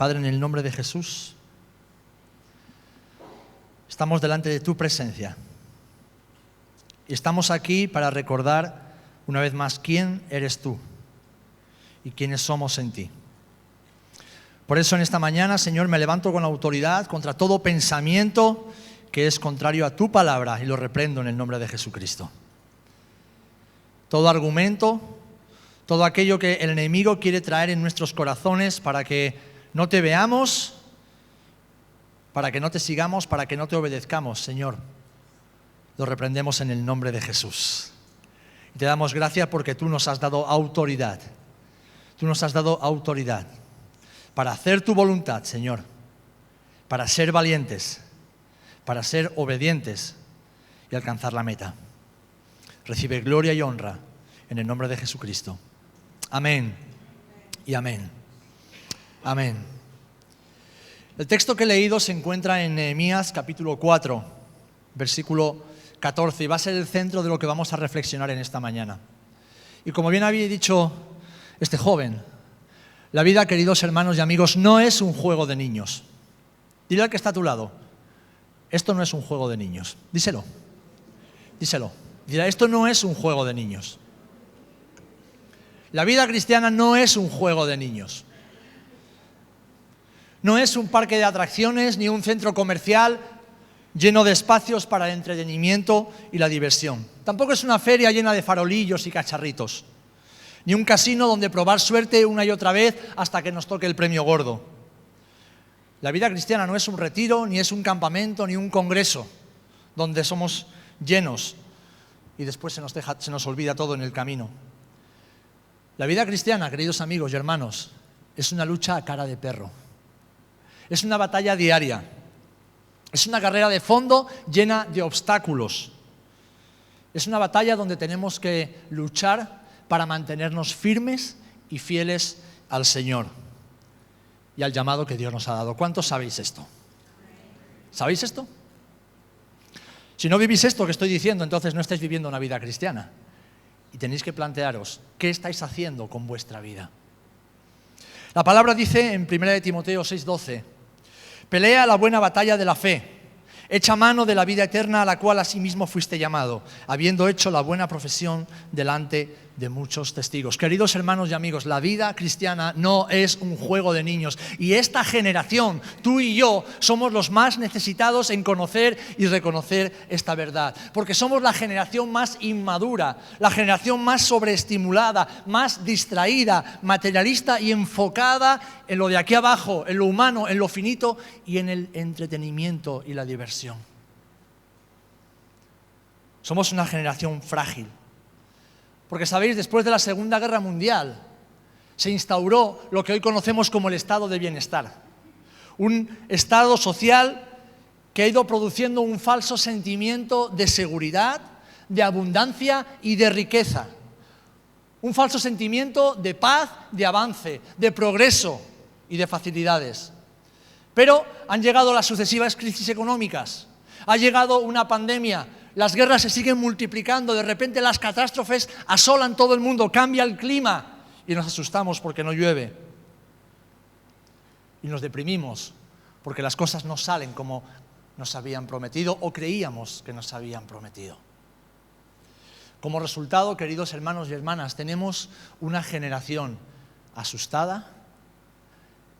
Padre, en el nombre de Jesús, estamos delante de tu presencia y estamos aquí para recordar una vez más quién eres tú y quiénes somos en ti. Por eso en esta mañana, Señor, me levanto con autoridad contra todo pensamiento que es contrario a tu palabra y lo reprendo en el nombre de Jesucristo. Todo argumento, todo aquello que el enemigo quiere traer en nuestros corazones para que no te veamos, para que no te sigamos, para que no te obedezcamos, Señor, lo reprendemos en el nombre de Jesús. Y te damos gracias porque tú nos has dado autoridad. Tú nos has dado autoridad para hacer tu voluntad, Señor, para ser valientes, para ser obedientes y alcanzar la meta. Recibe gloria y honra en el nombre de Jesucristo. Amén y amén. Amén. El texto que he leído se encuentra en Nehemías capítulo 4, versículo 14, y va a ser el centro de lo que vamos a reflexionar en esta mañana. Y como bien había dicho este joven, la vida, queridos hermanos y amigos, no es un juego de niños. Dile al que está a tu lado, esto no es un juego de niños. Díselo. Díselo. Dile, esto no es un juego de niños. La vida cristiana no es un juego de niños. No es un parque de atracciones ni un centro comercial lleno de espacios para el entretenimiento y la diversión. Tampoco es una feria llena de farolillos y cacharritos. Ni un casino donde probar suerte una y otra vez hasta que nos toque el premio gordo. La vida cristiana no es un retiro, ni es un campamento, ni un congreso donde somos llenos y después se nos olvida todo en el camino. La vida cristiana, queridos amigos y hermanos, es una lucha a cara de perro. Es una batalla diaria. Es una carrera de fondo llena de obstáculos. Es una batalla donde tenemos que luchar para mantenernos firmes y fieles al Señor y al llamado que Dios nos ha dado. ¿Cuántos sabéis esto? ¿Sabéis esto? Si no vivís esto que estoy diciendo, entonces no estáis viviendo una vida cristiana. Y tenéis que plantearos, ¿qué estáis haciendo con vuestra vida? La palabra dice en 1 Timoteo 6:12, pelea la buena batalla de la fe, echa mano de la vida eterna a la cual asimismo fuiste llamado, habiendo hecho la buena profesión delante de muchos testigos. Queridos hermanos y amigos, la vida cristiana no es un juego de niños y esta generación, tú y yo, somos los más necesitados en conocer y reconocer esta verdad, porque somos la generación más inmadura, la generación más sobreestimulada, más distraída, materialista y enfocada en lo de aquí abajo, en lo humano, en lo finito y en el entretenimiento y la diversión. Somos una generación frágil. Porque sabéis, después de la Segunda Guerra Mundial se instauró lo que hoy conocemos como el estado de bienestar. Un estado social que ha ido produciendo un falso sentimiento de seguridad, de abundancia y de riqueza. Un falso sentimiento de paz, de avance, de progreso y de facilidades. Pero han llegado las sucesivas crisis económicas, ha llegado una pandemia. Las guerras se siguen multiplicando, de repente las catástrofes asolan todo el mundo, cambia el clima y nos asustamos porque no llueve. Y nos deprimimos porque las cosas no salen como nos habían prometido o creíamos que nos habían prometido. Como resultado, queridos hermanos y hermanas, tenemos una generación asustada,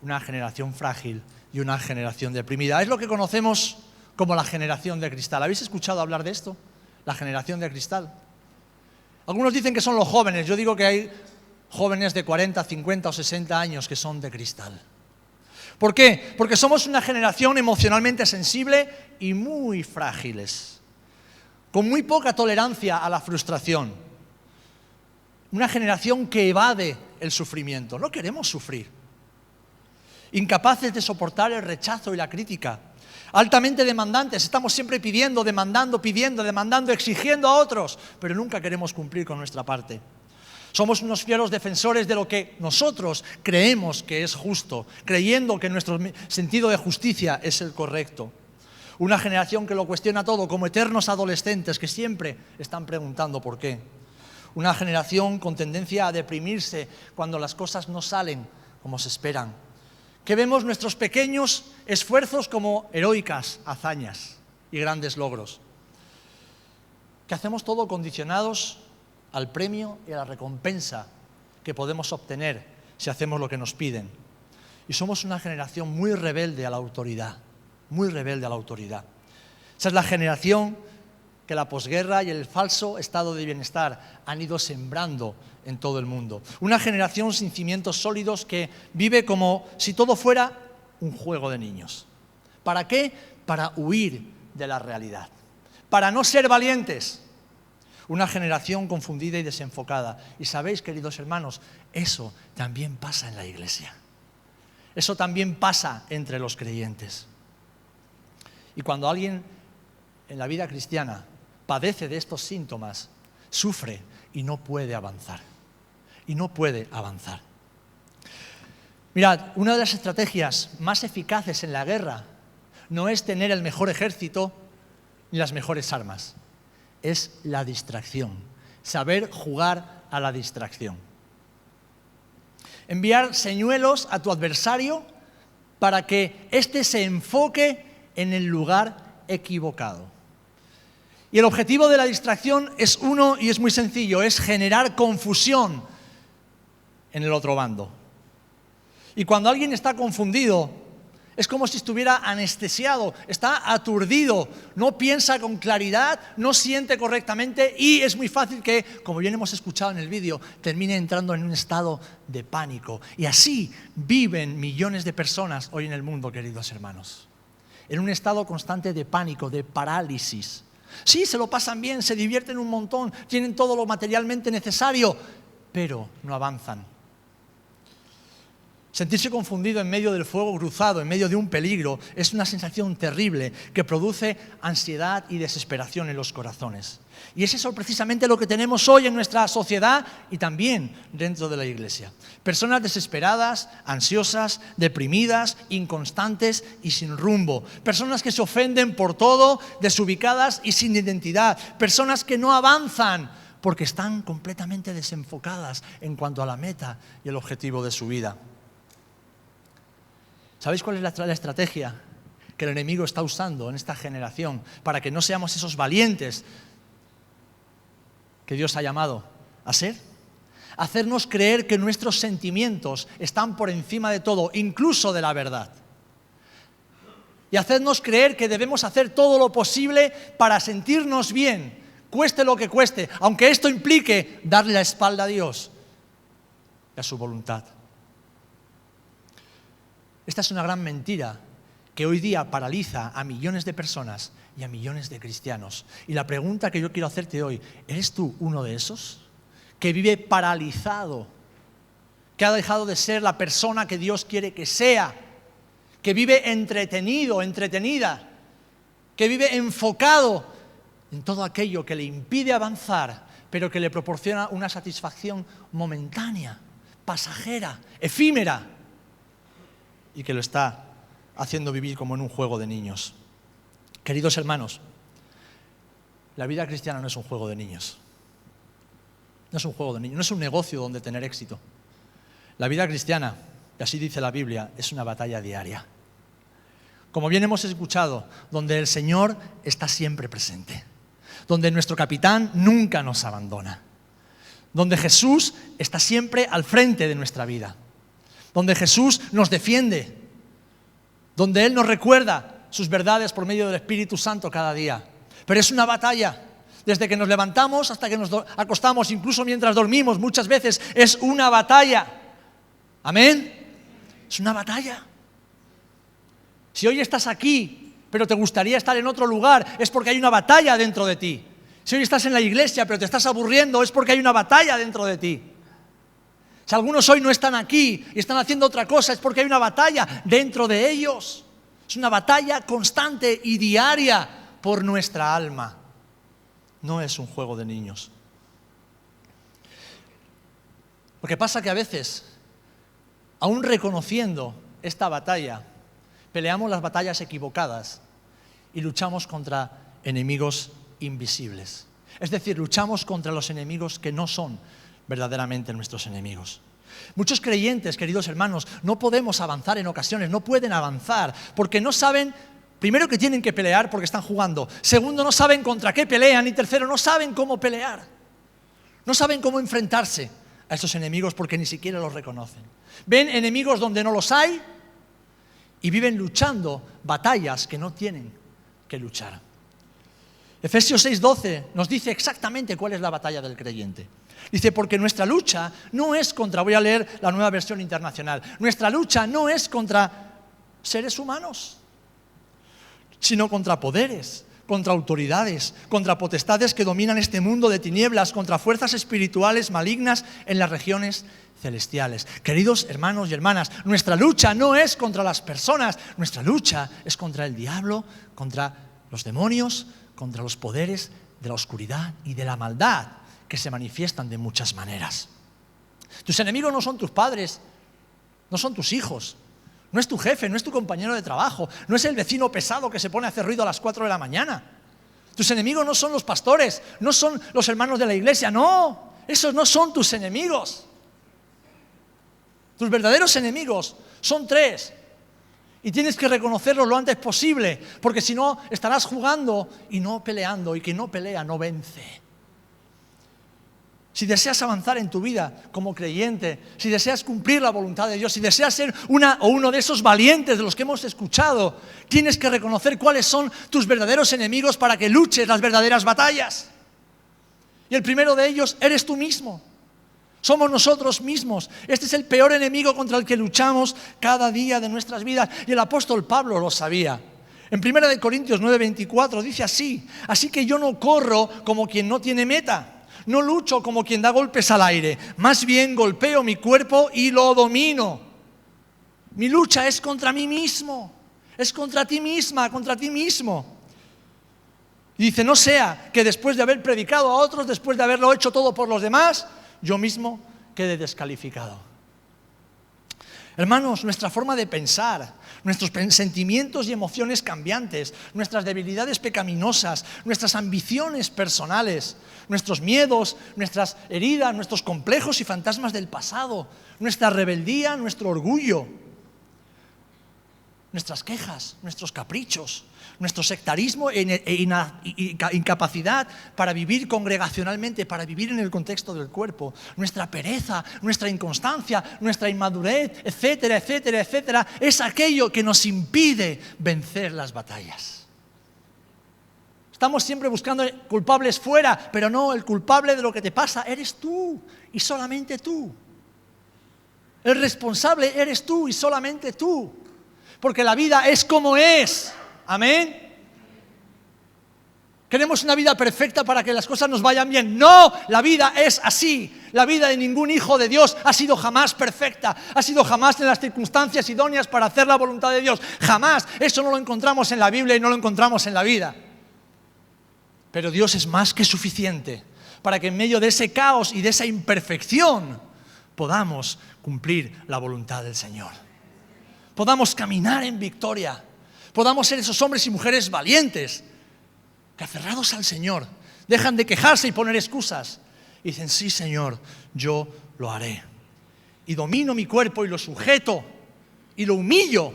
una generación frágil y una generación deprimida. Es lo que conocemos como la generación de cristal. ¿Habéis escuchado hablar de esto? La generación de cristal. Algunos dicen que son los jóvenes. Yo digo que hay jóvenes de 40, 50 o 60 años que son de cristal. ¿Por qué? Porque somos una generación emocionalmente sensible y muy frágiles, con muy poca tolerancia a la frustración. Una generación que evade el sufrimiento. No queremos sufrir. Incapaces de soportar el rechazo y la crítica. Altamente demandantes, estamos siempre pidiendo, demandando, exigiendo a otros, pero nunca queremos cumplir con nuestra parte. Somos unos fieros defensores de lo que nosotros creemos que es justo, creyendo que nuestro sentido de justicia es el correcto. Una generación que lo cuestiona todo, como eternos adolescentes que siempre están preguntando por qué. Una generación con tendencia a deprimirse cuando las cosas no salen como se esperan, que vemos nuestros pequeños esfuerzos como heroicas hazañas y grandes logros. Que hacemos todo condicionados al premio y a la recompensa que podemos obtener si hacemos lo que nos piden. Y somos una generación muy rebelde a la autoridad, muy rebelde a la autoridad. Esa es la generación que la posguerra y el falso estado de bienestar han ido sembrando en todo el mundo. Una generación sin cimientos sólidos que vive como si todo fuera un juego de niños. ¿Para qué? Para huir de la realidad, para no ser valientes. Una generación confundida y desenfocada. Y sabéis, queridos hermanos, eso también pasa en la iglesia. Eso también pasa entre los creyentes. Y cuando alguien en la vida cristiana padece de estos síntomas, sufre y no puede avanzar. Y no puede avanzar. Mirad, una de las estrategias más eficaces en la guerra no es tener el mejor ejército ni las mejores armas. Es la distracción, saber jugar a la distracción. Enviar señuelos a tu adversario para que éste se enfoque en el lugar equivocado. Y el objetivo de la distracción es uno y es muy sencillo, es generar confusión en el otro bando. Y cuando alguien está confundido, es como si estuviera anestesiado, está aturdido, no piensa con claridad, no siente correctamente y es muy fácil que, como bien hemos escuchado en el vídeo, termine entrando en un estado de pánico. Y así viven millones de personas hoy en el mundo, queridos hermanos, en un estado constante de pánico, de parálisis. Sí, se lo pasan bien, se divierten un montón, tienen todo lo materialmente necesario, pero no avanzan. Sentirse confundido en medio del fuego cruzado, en medio de un peligro, es una sensación terrible que produce ansiedad y desesperación en los corazones. Y es eso precisamente lo que tenemos hoy en nuestra sociedad y también dentro de la iglesia. Personas desesperadas, ansiosas, deprimidas, inconstantes y sin rumbo. Personas que se ofenden por todo, desubicadas y sin identidad. Personas que no avanzan porque están completamente desenfocadas en cuanto a la meta y el objetivo de su vida. ¿Sabéis cuál es la estrategia que el enemigo está usando en esta generación para que no seamos esos valientes que Dios ha llamado a ser? Hacernos creer que nuestros sentimientos están por encima de todo, incluso de la verdad. Y hacernos creer que debemos hacer todo lo posible para sentirnos bien, cueste lo que cueste, aunque esto implique darle la espalda a Dios y a su voluntad. Esta es una gran mentira que hoy día paraliza a millones de personas y a millones de cristianos. Y la pregunta que yo quiero hacerte hoy, ¿eres tú uno de esos que vive paralizado, que ha dejado de ser la persona que Dios quiere que sea, que vive entretenido, entretenida, que vive enfocado en todo aquello que le impide avanzar, pero que le proporciona una satisfacción momentánea, pasajera, efímera, y que lo está haciendo vivir como en un juego de niños? Queridos hermanos, la vida cristiana no es un juego de niños. No es un juego de niños, no es un negocio donde tener éxito. La vida cristiana, y así dice la Biblia, es una batalla diaria. Como bien hemos escuchado, donde el Señor está siempre presente, donde nuestro capitán nunca nos abandona, donde Jesús está siempre al frente de nuestra vida, donde Jesús nos defiende, donde Él nos recuerda sus verdades por medio del Espíritu Santo cada día. Pero es una batalla, desde que nos levantamos hasta que nos acostamos, incluso mientras dormimos, muchas veces es una batalla. ¿Amén? Es una batalla. Si hoy estás aquí, pero te gustaría estar en otro lugar, es porque hay una batalla dentro de ti. Si hoy estás en la iglesia, pero te estás aburriendo, es porque hay una batalla dentro de ti. Si algunos hoy no están aquí y están haciendo otra cosa, es porque hay una batalla dentro de ellos. Es una batalla constante y diaria por nuestra alma. No es un juego de niños. Lo que pasa que a veces, aún reconociendo esta batalla, peleamos las batallas equivocadas y luchamos contra enemigos invisibles. Es decir, luchamos contra los enemigos que no son verdaderamente nuestros enemigos. Muchos creyentes, queridos hermanos, no podemos avanzar en ocasiones, no pueden avanzar, porque no saben, primero, que tienen que pelear porque están jugando. Segundo, no saben contra qué pelean. Y tercero, no saben cómo pelear. No saben cómo enfrentarse a estos enemigos porque ni siquiera los reconocen. Ven enemigos donde no los hay y viven luchando batallas que no tienen que luchar. Efesios 6:12 nos dice exactamente cuál es la batalla del creyente. Dice, porque nuestra lucha no es contra, voy a leer la Nueva Versión Internacional, nuestra lucha no es contra seres humanos, sino contra poderes, contra autoridades, contra potestades que dominan este mundo de tinieblas, contra fuerzas espirituales malignas en las regiones celestiales. Queridos hermanos y hermanas, nuestra lucha no es contra las personas, nuestra lucha es contra el diablo, contra los demonios, contra los poderes de la oscuridad y de la maldad que se manifiestan de muchas maneras. Tus enemigos no son tus padres, no son tus hijos, no es tu jefe, no es tu compañero de trabajo, no es el vecino pesado que se pone a hacer ruido a las 4 de la mañana. Tus enemigos no son los pastores, no son los hermanos de la iglesia, no, esos no son tus enemigos. Tus verdaderos enemigos son 3 y tienes que reconocerlos lo antes posible, porque si no estarás jugando y no peleando, y quien no pelea no vence. Si deseas avanzar en tu vida como creyente, si deseas cumplir la voluntad de Dios, si deseas ser una o uno de esos valientes de los que hemos escuchado, tienes que reconocer cuáles son tus verdaderos enemigos para que luches las verdaderas batallas. Y el primero de ellos eres tú mismo. Somos nosotros mismos. Este es el peor enemigo contra el que luchamos cada día de nuestras vidas. Y el apóstol Pablo lo sabía. En 1 Corintios 9:24 dice así: así que yo no corro como quien no tiene meta. No lucho como quien da golpes al aire, más bien golpeo mi cuerpo y lo domino. Mi lucha es contra mí mismo, es contra ti misma, contra ti mismo. Y dice, no sea que después de haber predicado a otros, después de haberlo hecho todo por los demás, yo mismo quede descalificado. Hermanos, nuestra forma de pensar, nuestros sentimientos y emociones cambiantes, nuestras debilidades pecaminosas, nuestras ambiciones personales, nuestros miedos, nuestras heridas, nuestros complejos y fantasmas del pasado, nuestra rebeldía, nuestro orgullo, nuestras quejas, nuestros caprichos, nuestro sectarismo e incapacidad para vivir congregacionalmente, para vivir en el contexto del cuerpo, nuestra pereza, nuestra inconstancia, nuestra inmadurez, etcétera, etcétera, etcétera, es aquello que nos impide vencer las batallas. Estamos siempre buscando culpables fuera, pero no, el culpable de lo que te pasa eres tú y solamente tú. El responsable eres tú y solamente tú, porque la vida es como es. Amén. ¿Queremos una vida perfecta para que las cosas nos vayan bien? No, la vida es así. La vida de ningún hijo de Dios ha sido jamás perfecta. Ha sido jamás en las circunstancias idóneas para hacer la voluntad de Dios. Jamás. Eso no lo encontramos en la Biblia y no lo encontramos en la vida. Pero Dios es más que suficiente para que en medio de ese caos y de esa imperfección podamos cumplir la voluntad del Señor. Podamos caminar en victoria. Podamos ser esos hombres y mujeres valientes que, aferrados al Señor, dejan de quejarse y poner excusas y dicen, sí, Señor, yo lo haré. Y domino mi cuerpo y lo sujeto y lo humillo,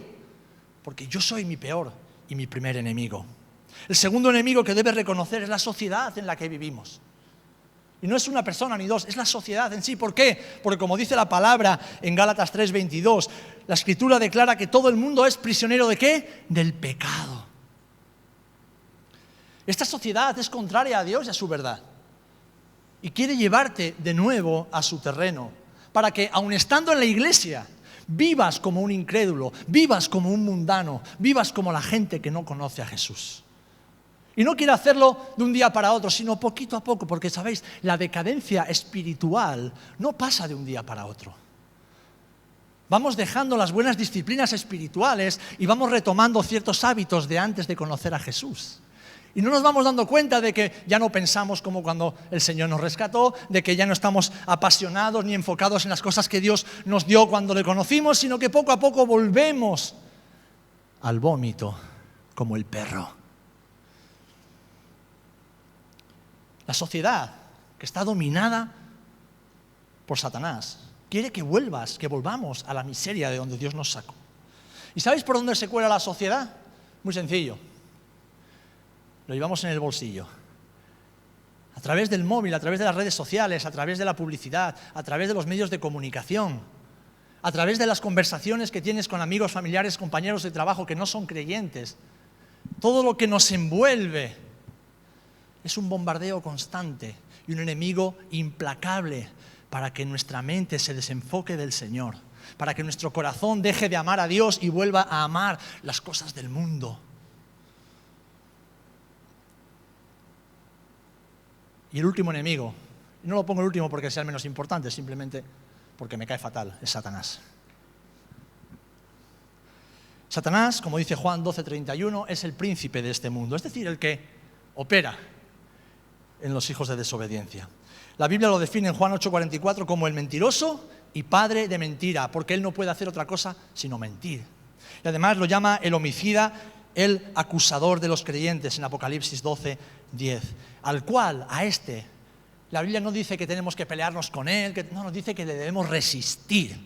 porque yo soy mi peor y mi primer enemigo. El segundo enemigo que debes reconocer es la sociedad en la que vivimos. Y no es una persona ni dos, es la sociedad en sí. ¿Por qué? Porque como dice la palabra en Gálatas 3:22, la Escritura declara que todo el mundo es prisionero ¿de qué? Del pecado. Esta sociedad es contraria a Dios y a su verdad. Y quiere llevarte de nuevo a su terreno, para que, aun estando en la iglesia, vivas como un incrédulo, vivas como un mundano, vivas como la gente que no conoce a Jesús. Y no quiere hacerlo de un día para otro, sino poquito a poco, porque, ¿sabéis? La decadencia espiritual no pasa de un día para otro. Vamos dejando las buenas disciplinas espirituales y vamos retomando ciertos hábitos de antes de conocer a Jesús. Y no nos vamos dando cuenta de que ya no pensamos como cuando el Señor nos rescató, de que ya no estamos apasionados ni enfocados en las cosas que Dios nos dio cuando le conocimos, sino que poco a poco volvemos al vómito como el perro. La sociedad que está dominada por Satanás Quiere que volvamos a la miseria de donde Dios nos sacó. ¿Y sabéis por dónde se cuela la sociedad? Muy sencillo. Lo llevamos en el bolsillo. A través del móvil, a través de las redes sociales, a través de la publicidad, a través de los medios de comunicación, a través de las conversaciones que tienes con amigos, familiares, compañeros de trabajo que no son creyentes. Todo lo que nos envuelve es un bombardeo constante y un enemigo implacable para que nuestra mente se desenfoque del Señor, para que nuestro corazón deje de amar a Dios y vuelva a amar las cosas del mundo. Y el último enemigo, y no lo pongo el último porque sea el menos importante, simplemente porque me cae fatal, es Satanás. Satanás, como dice Juan 12:31, es el príncipe de este mundo, es decir, el que opera en los hijos de desobediencia. La Biblia lo define en Juan 8:44 como el mentiroso y padre de mentira, porque él no puede hacer otra cosa sino mentir. Y además lo llama el homicida, el acusador de los creyentes en Apocalipsis 12:10, al cual, a este, la Biblia no dice que tenemos que pelearnos con él, no, nos dice que le debemos resistir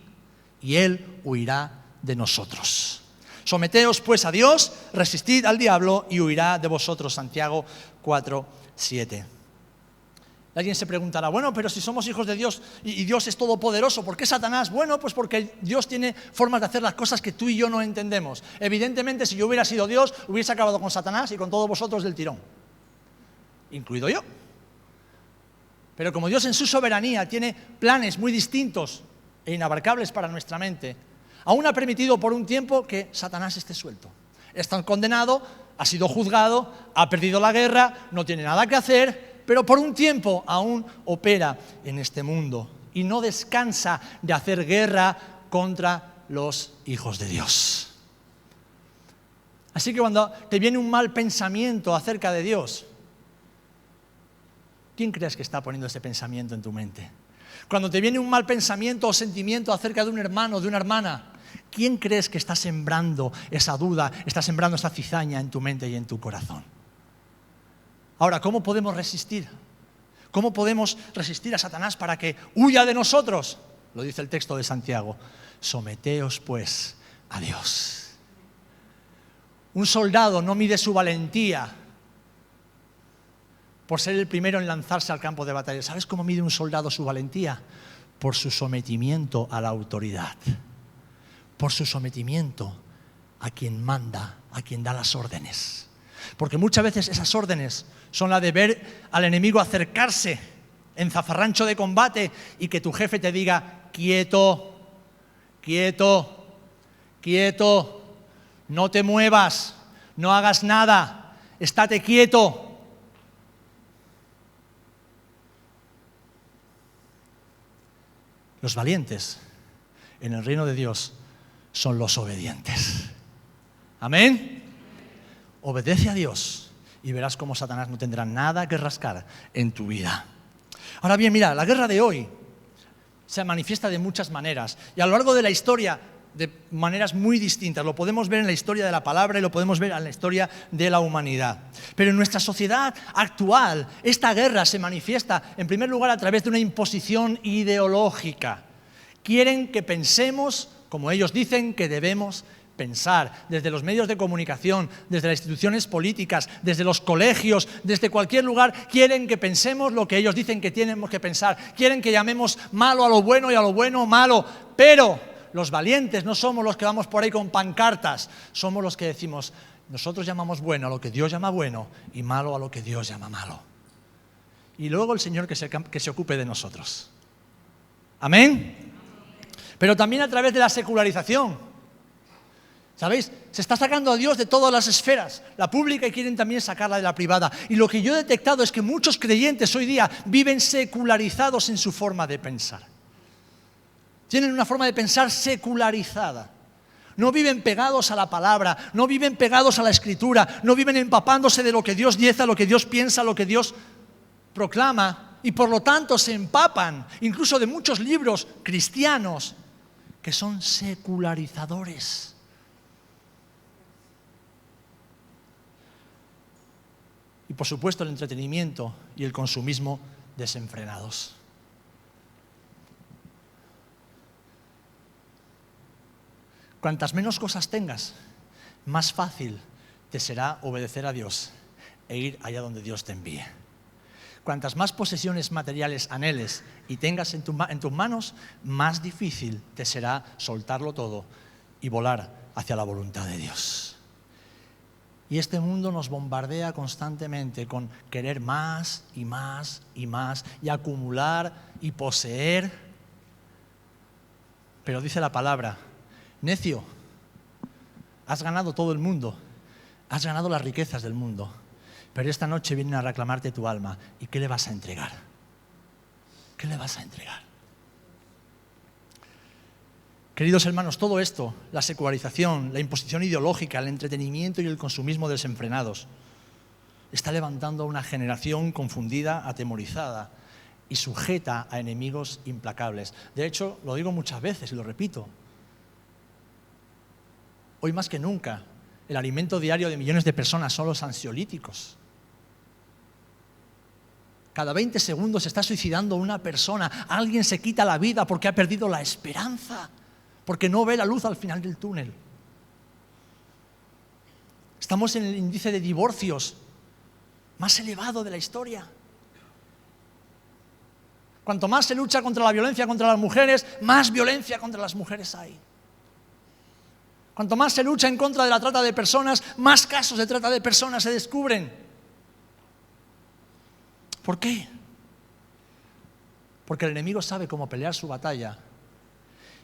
y él huirá de nosotros. Someteos pues a Dios, resistid al diablo y huirá de vosotros. Santiago 4:7. Alguien se preguntará, bueno, pero si somos hijos de Dios y Dios es todopoderoso, ¿por qué Satanás? Bueno, pues porque Dios tiene formas de hacer las cosas que tú y yo no entendemos. Evidentemente, si yo hubiera sido Dios, hubiese acabado con Satanás y con todos vosotros del tirón, incluido yo. Pero como Dios en su soberanía tiene planes muy distintos e inabarcables para nuestra mente, aún ha permitido por un tiempo que Satanás esté suelto. Está condenado, ha sido juzgado, ha perdido la guerra, no tiene nada que hacer, pero por un tiempo aún opera en este mundo y no descansa de hacer guerra contra los hijos de Dios. Así que cuando te viene un mal pensamiento acerca de Dios, ¿quién crees que está poniendo ese pensamiento en tu mente? Cuando te viene un mal pensamiento o sentimiento acerca de un hermano o de una hermana, ¿quién crees que está sembrando esa duda, está sembrando esa cizaña en tu mente y en tu corazón? Ahora, ¿cómo podemos resistir? ¿Cómo podemos resistir a Satanás para que huya de nosotros? Lo dice el texto de Santiago. Someteos pues a Dios. Un soldado no mide su valentía por ser el primero en lanzarse al campo de batalla. ¿Sabes cómo mide un soldado su valentía? Por su sometimiento a la autoridad. Por su sometimiento a quien manda, a quien da las órdenes. Porque muchas veces esas órdenes son la de ver al enemigo acercarse en zafarrancho de combate y que tu jefe te diga, quieto, quieto, quieto, no te muevas, no hagas nada, estate quieto. Los valientes en el reino de Dios son los obedientes. Amén. Obedece a Dios y verás cómo Satanás no tendrá nada que rascar en tu vida. Ahora bien, mira, la guerra de hoy se manifiesta de muchas maneras y a lo largo de la historia de maneras muy distintas. Lo podemos ver en la historia de la palabra y lo podemos ver en la historia de la humanidad. Pero en nuestra sociedad actual, esta guerra se manifiesta en primer lugar a través de una imposición ideológica. Quieren que pensemos como ellos dicen que debemos pensar, desde los medios de comunicación, desde las instituciones políticas, desde los colegios, desde cualquier lugar, quieren que pensemos lo que ellos dicen que tenemos que pensar. Quieren que llamemos malo a lo bueno y a lo bueno malo, pero los valientes no somos los que vamos por ahí con pancartas, somos los que decimos, nosotros llamamos bueno a lo que Dios llama bueno y malo a lo que Dios llama malo. Y luego el Señor que se ocupe de nosotros. ¿Amén? Pero también a través de la secularización. ¿Sabéis? Se está sacando a Dios de todas las esferas, la pública, y quieren también sacarla de la privada. Y lo que yo he detectado es que muchos creyentes hoy día viven secularizados en su forma de pensar. Tienen una forma de pensar secularizada. No viven pegados a la palabra, no viven pegados a la Escritura, no viven empapándose de lo que Dios dice, lo que Dios piensa, lo que Dios proclama, y por lo tanto se empapan incluso de muchos libros cristianos que son secularizadores. Y por supuesto el entretenimiento y el consumismo desenfrenados. Cuantas menos cosas tengas, más fácil te será obedecer a Dios e ir allá donde Dios te envíe. Cuantas más posesiones materiales anheles y tengas en tus manos, más difícil te será soltarlo todo y volar hacia la voluntad de Dios. Y este mundo nos bombardea constantemente con querer más y más y más y acumular y poseer. Pero dice la palabra: necio, has ganado todo el mundo, has ganado las riquezas del mundo, pero esta noche vienen a reclamarte tu alma. ¿Y qué le vas a entregar? ¿Qué le vas a entregar? Queridos hermanos, todo esto, la secularización, la imposición ideológica, el entretenimiento y el consumismo desenfrenados, está levantando a una generación confundida, atemorizada y sujeta a enemigos implacables. De hecho, lo digo muchas veces y lo repito, hoy más que nunca, el alimento diario de millones de personas son los ansiolíticos. Cada 20 segundos se está suicidando una persona. Alguien se quita la vida porque ha perdido la esperanza, porque no ve la luz al final del túnel. Estamos en el índice de divorcios más elevado de la historia. Cuanto más se lucha contra la violencia contra las mujeres, más violencia contra las mujeres hay. Cuanto más se lucha en contra de la trata de personas, más casos de trata de personas se descubren. ¿Por qué? Porque el enemigo sabe cómo pelear su batalla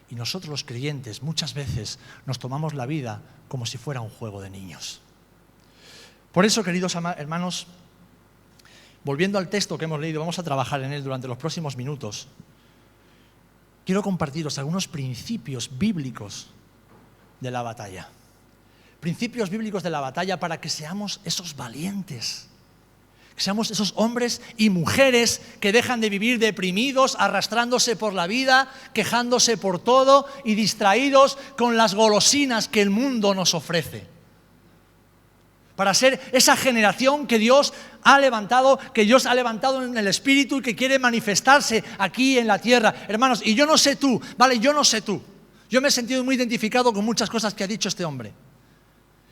y nosotros los creyentes muchas veces nos tomamos la vida como si fuera un juego de niños. Por eso, queridos hermanos, volviendo al texto que hemos leído, vamos a trabajar en él durante los próximos minutos. Quiero compartiros algunos principios bíblicos de la batalla. Principios bíblicos de la batalla para que seamos esos valientes. Que seamos esos hombres y mujeres que dejan de vivir deprimidos, arrastrándose por la vida, quejándose por todo y distraídos con las golosinas que el mundo nos ofrece. Para ser esa generación que Dios ha levantado en el Espíritu y que quiere manifestarse aquí en la tierra. Hermanos, y yo no sé tú, ¿vale? Yo no sé tú. Yo me he sentido muy identificado con muchas cosas que ha dicho este hombre.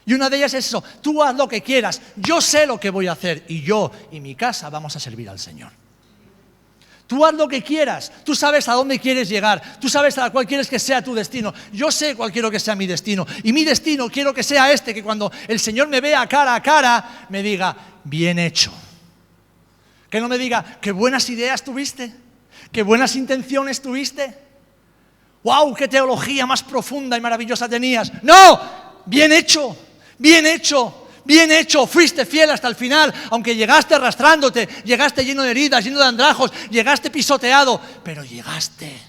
Y una de ellas es eso: tú haz lo que quieras, yo sé lo que voy a hacer y yo y mi casa vamos a servir al Señor. Tú haz lo que quieras, tú sabes a dónde quieres llegar, tú sabes a cuál quieres que sea tu destino. Yo sé cuál quiero que sea mi destino y mi destino quiero que sea este, que cuando el Señor me vea cara a cara, me diga, bien hecho. Que no me diga, qué buenas ideas tuviste, qué buenas intenciones tuviste. ¡Wow! ¡Qué teología más profunda y maravillosa tenías! ¡No! ¡Bien hecho! ¡Bien hecho! ¡Bien hecho! Fuiste fiel hasta el final, aunque llegaste arrastrándote, llegaste lleno de heridas, lleno de andrajos, llegaste pisoteado, pero llegaste.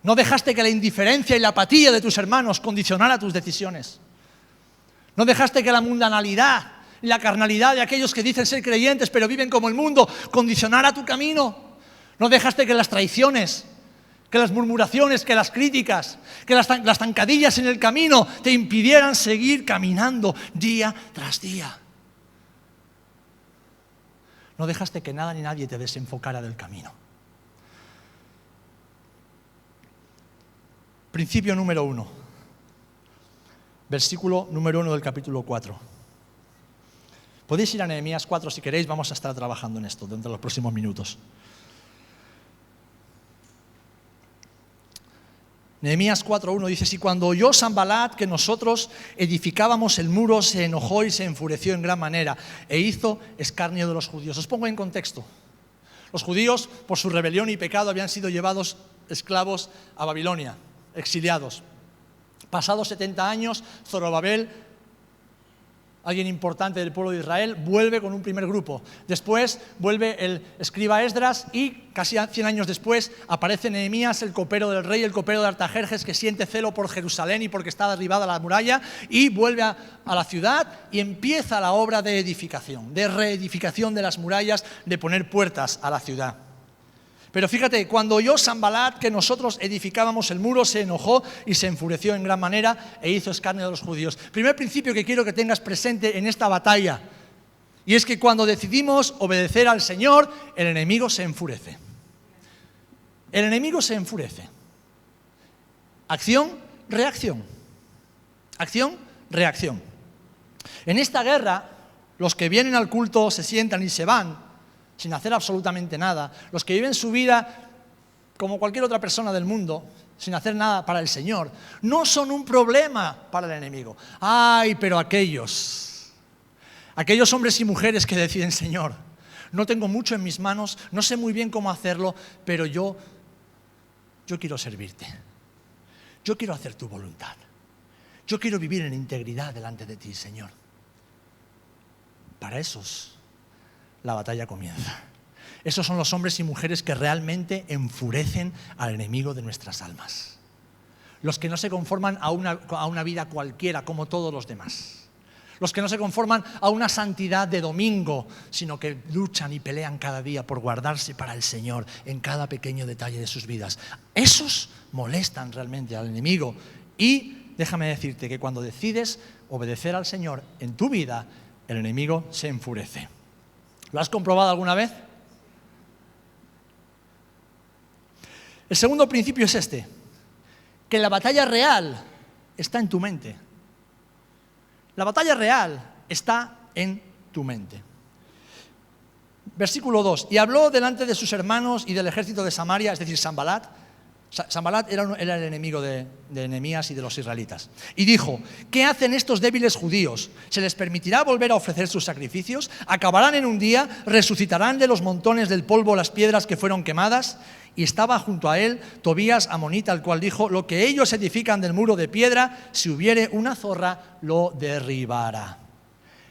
No dejaste que la indiferencia y la apatía de tus hermanos condicionara tus decisiones. No dejaste que la mundanalidad y la carnalidad de aquellos que dicen ser creyentes pero viven como el mundo condicionara tu camino. No dejaste que las traiciones, que las murmuraciones, que las críticas, que las zancadillas en el camino te impidieran seguir caminando día tras día. No dejaste que nada ni nadie te desenfocara del camino. Principio número 1. Versículo número 1 del capítulo 4. Podéis ir a Nehemías 4 si queréis, vamos a estar trabajando en esto dentro de los próximos minutos. Nehemías 4:1 dice, si cuando oyó Sanbalat que nosotros edificábamos el muro, se enojó y se enfureció en gran manera e hizo escarnio de los judíos. Os pongo en contexto. Los judíos, por su rebelión y pecado, habían sido llevados esclavos a Babilonia, exiliados. Pasados 70 años, Zorobabel, alguien importante del pueblo de Israel, vuelve con un primer grupo. Después vuelve el escriba Esdras y casi 100 años después aparece Nehemías, el copero del rey, el copero de Artajerjes, que siente celo por Jerusalén y porque está derribada la muralla, y vuelve a la ciudad y empieza la obra de edificación, de reedificación de las murallas, de poner puertas a la ciudad. Pero fíjate, cuando oyó Sanbalat que nosotros edificábamos el muro, se enojó y se enfureció en gran manera e hizo escarnio de los judíos. Primer principio que quiero que tengas presente en esta batalla Y es que cuando decidimos obedecer al Señor, el enemigo se enfurece. El enemigo se enfurece. Acción, reacción. Acción, reacción. En esta guerra, los que vienen al culto se sientan y se van sin hacer absolutamente nada. Los que viven su vida como cualquier otra persona del mundo, sin hacer nada para el Señor, no son un problema para el enemigo. ¡Ay, pero aquellos hombres y mujeres que deciden, Señor, no tengo mucho en mis manos, no sé muy bien cómo hacerlo, pero yo quiero servirte. Yo quiero hacer tu voluntad. Yo quiero vivir en integridad delante de ti, Señor. Para esos, la batalla comienza. Esos son los hombres y mujeres que realmente enfurecen al enemigo de nuestras almas. Los que no se conforman a una vida cualquiera como todos los demás. Los que no se conforman a una santidad de domingo, sino que luchan y pelean cada día por guardarse para el Señor en cada pequeño detalle de sus vidas. Esos molestan realmente al enemigo. Y déjame decirte que cuando decides obedecer al Señor en tu vida, el enemigo se enfurece. ¿Lo has comprobado alguna vez? El segundo principio es este, que la batalla real está en tu mente. La batalla real está en tu mente. Versículo 2. Y habló delante de sus hermanos y del ejército de Samaria, es decir, Sanbalat. Sanbalat era el enemigo de Nehemías y de los israelitas. Y dijo, ¿qué hacen estos débiles judíos? ¿Se les permitirá volver a ofrecer sus sacrificios? ¿Acabarán en un día? ¿Resucitarán de los montones del polvo las piedras que fueron quemadas? Y estaba junto a él Tobías amonita, el cual dijo, lo que ellos edifican del muro de piedra, si hubiere una zorra, lo derribará.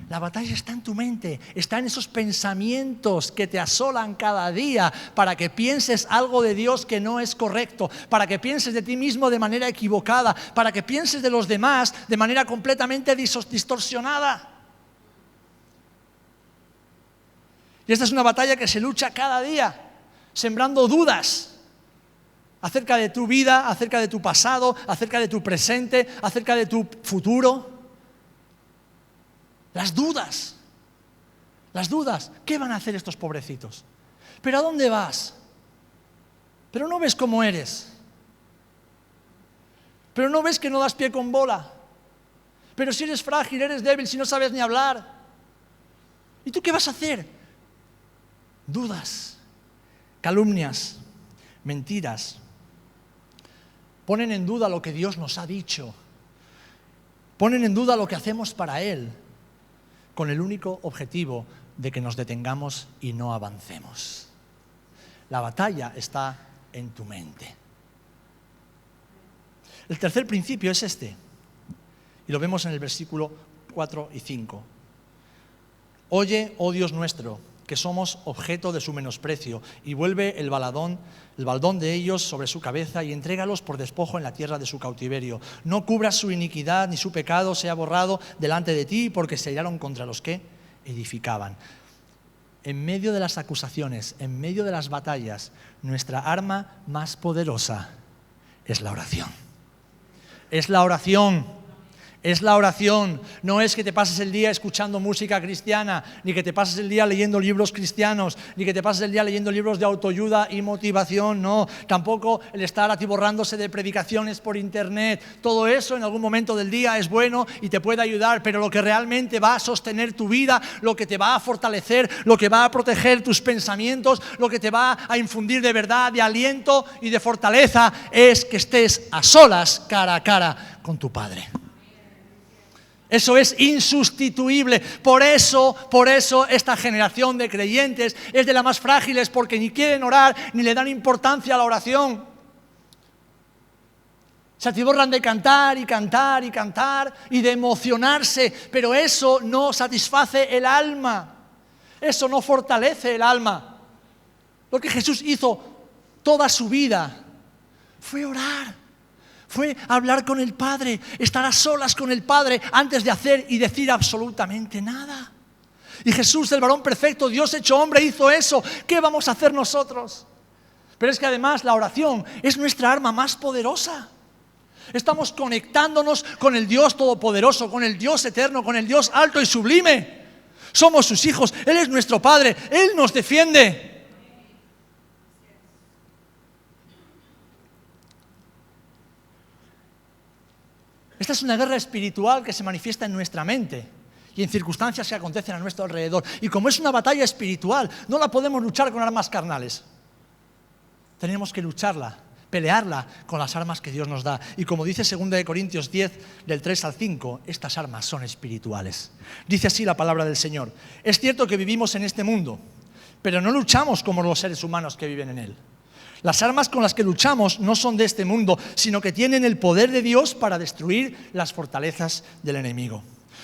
La batalla está en tu mente, está en esos pensamientos que te asolan cada día para que pienses algo de Dios que no es correcto, para que pienses de ti mismo de manera equivocada, para que pienses de los demás de manera completamente distorsionada. Y esta es una batalla que se lucha cada día, sembrando dudas acerca de tu vida, acerca de tu pasado, acerca de tu presente, acerca de tu futuro. Las dudas, ¿qué van a hacer estos pobrecitos? ¿Pero a dónde vas? ¿Pero no ves cómo eres? ¿Pero no ves que no das pie con bola? ¿Pero si eres frágil, eres débil, si no sabes ni hablar? ¿Y tú qué vas a hacer? Dudas, calumnias, mentiras. Ponen en duda lo que Dios nos ha dicho. Ponen en duda lo que hacemos para Él, con el único objetivo de que nos detengamos y no avancemos. La batalla está en tu mente. El tercer principio es este, y lo vemos en el versículo 4 y 5. Oye, oh Dios nuestro, que somos objeto de su menosprecio, y vuelve el baldón de ellos sobre su cabeza y entrégalos por despojo en la tierra de su cautiverio. No cubras su iniquidad ni su pecado sea borrado delante de ti, porque se iraron contra los que edificaban. En medio de las acusaciones, en medio de las batallas, nuestra arma más poderosa es la oración. Es la oración. Es la oración, no es que te pases el día escuchando música cristiana, ni que te pases el día leyendo libros cristianos, ni que te pases el día leyendo libros de autoayuda y motivación, no. Tampoco el estar atiborrándose de predicaciones por internet. Todo eso en algún momento del día es bueno y te puede ayudar, pero lo que realmente va a sostener tu vida, lo que te va a fortalecer, lo que va a proteger tus pensamientos, lo que te va a infundir de verdad, de aliento y de fortaleza, es que estés a solas, cara a cara con tu Padre. Eso es insustituible. Por eso esta generación de creyentes es de las más frágiles, porque ni quieren orar ni le dan importancia a la oración. Se atiborran de cantar y cantar y cantar y de emocionarse, pero eso no satisface el alma. Eso no fortalece el alma. Lo que Jesús hizo toda su vida fue orar. Fue hablar con el Padre, estar a solas con el Padre antes de hacer y decir absolutamente nada. Y Jesús, el varón perfecto, Dios hecho hombre, hizo eso. ¿Qué vamos a hacer nosotros? Pero es que además la oración es nuestra arma más poderosa. Estamos conectándonos con el Dios todopoderoso, con el Dios eterno, con el Dios alto y sublime. Somos sus hijos, Él es nuestro Padre, Él nos defiende. Esta es una guerra espiritual que se manifiesta en nuestra mente y en circunstancias que acontecen a nuestro alrededor. Y como es una batalla espiritual, no la podemos luchar con armas carnales. Tenemos que lucharla, pelearla con las armas que Dios nos da. Y como dice 2 Corintios 10, del 3 al 5, estas armas son espirituales. Dice así la palabra del Señor. Es cierto que vivimos en este mundo, pero no luchamos como los seres humanos que viven en él. Las armas con las que luchamos no son de este mundo, sino que tienen el poder de Dios para destruir las fortalezas del enemigo.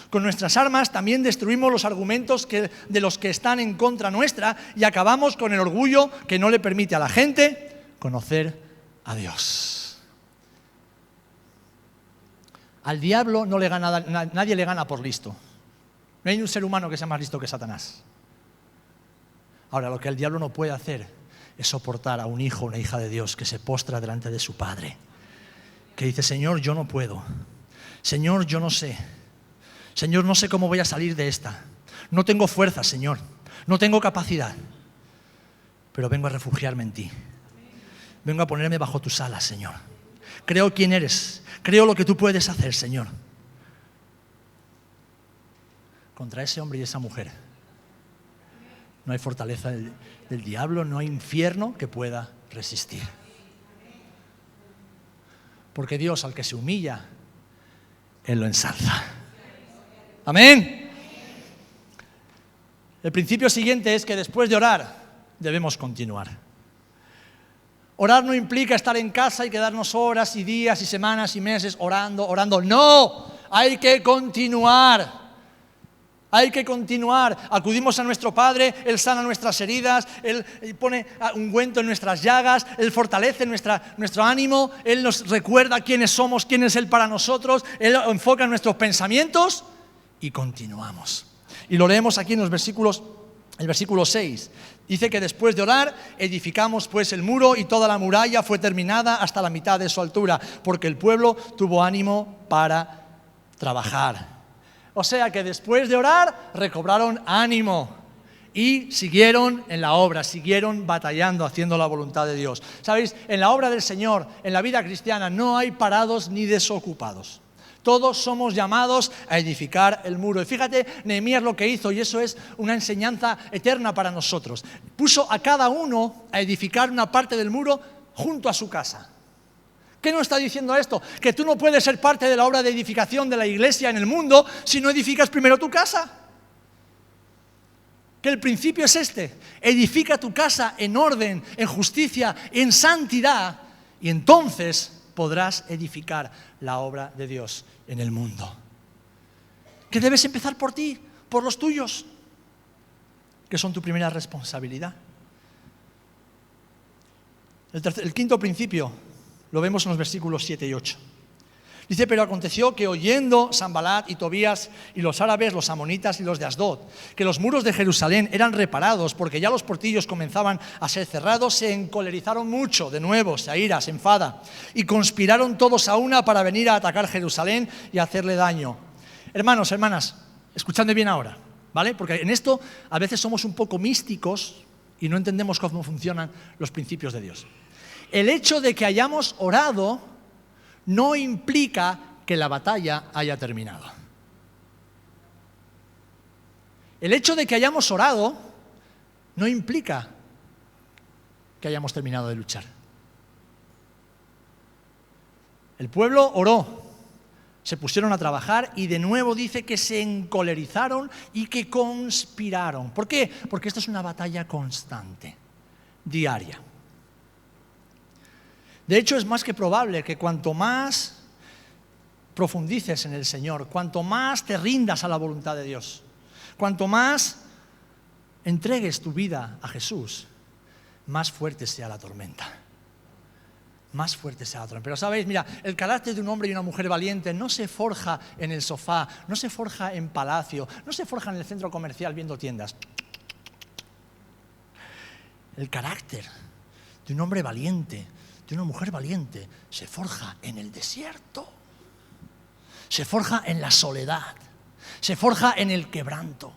Con nuestras armas también destruimos los argumentos de los que están en contra nuestra y acabamos con el orgullo que no le permite a la gente conocer a Dios. Al diablo no le gana, nadie le gana por listo. No hay un ser humano que sea más listo que Satanás. Ahora, lo que el diablo no puede hacer es soportar a un hijo o una hija de Dios que se postra delante de su Padre, que dice: Señor, yo no puedo. Señor, yo no sé. Señor, no sé cómo voy a salir de esta. No tengo fuerza, Señor. No tengo capacidad. Pero vengo a refugiarme en ti. Vengo a ponerme bajo tus alas, Señor. Creo quién eres. Creo lo que tú puedes hacer, Señor. Contra ese hombre y esa mujer no hay fortaleza del diablo, no hay infierno que pueda resistir. Porque Dios, al que se humilla, Él lo ensalza. Amén. El principio siguiente es que después de orar debemos continuar. Orar no implica estar en casa y quedarnos horas y días y semanas y meses orando. No, hay que continuar. Hay que continuar. Acudimos a nuestro Padre, Él sana nuestras heridas, Él pone ungüento en nuestras llagas, Él fortalece nuestro ánimo, Él nos recuerda quiénes somos, quién es Él para nosotros, Él enfoca nuestros pensamientos y continuamos. Y lo leemos aquí en el versículo 6. Dice que después de orar, edificamos pues el muro y toda la muralla fue terminada hasta la mitad de su altura, porque el pueblo tuvo ánimo para trabajar. O sea que después de orar, recobraron ánimo y siguieron en la obra, siguieron batallando, haciendo la voluntad de Dios. ¿Sabéis? En la obra del Señor, en la vida cristiana, no hay parados ni desocupados. Todos somos llamados a edificar el muro. Y fíjate, Nehemías lo que hizo, y eso es una enseñanza eterna para nosotros. Puso a cada uno a edificar una parte del muro junto a su casa. ¿Qué nos está diciendo esto? Que tú no puedes ser parte de la obra de edificación de la iglesia en el mundo si no edificas primero tu casa. Que el principio es este: edifica tu casa en orden, en justicia, en santidad, y entonces podrás edificar la obra de Dios en el mundo. Que debes empezar por ti, por los tuyos, que son tu primera responsabilidad. El quinto principio lo vemos en los versículos 7 y 8. Dice: pero aconteció que oyendo Sanbalat y Tobías y los árabes, los amonitas y los de Asdod, que los muros de Jerusalén eran reparados porque ya los portillos comenzaban a ser cerrados, se encolerizaron mucho, de nuevo, se aira, se enfada, y conspiraron todos a una para venir a atacar Jerusalén y hacerle daño. Hermanos, hermanas, escuchadme bien ahora, ¿vale? Porque en esto a veces somos un poco místicos y no entendemos cómo funcionan los principios de Dios. El hecho de que hayamos orado no implica que la batalla haya terminado. El hecho de que hayamos orado no implica que hayamos terminado de luchar. El pueblo oró, se pusieron a trabajar y de nuevo dice que se encolerizaron y que conspiraron. ¿Por qué? Porque esto es una batalla constante, diaria. De hecho, es más que probable que cuanto más profundices en el Señor, cuanto más te rindas a la voluntad de Dios, cuanto más entregues tu vida a Jesús, más fuerte sea la tormenta. Más fuerte sea la tormenta. Pero sabéis, mira, el carácter de un hombre y una mujer valiente no se forja en el sofá, no se forja en palacio, no se forja en el centro comercial viendo tiendas. El carácter de un hombre valiente, de una mujer valiente, se forja en el desierto, se forja en la soledad, se forja en el quebranto.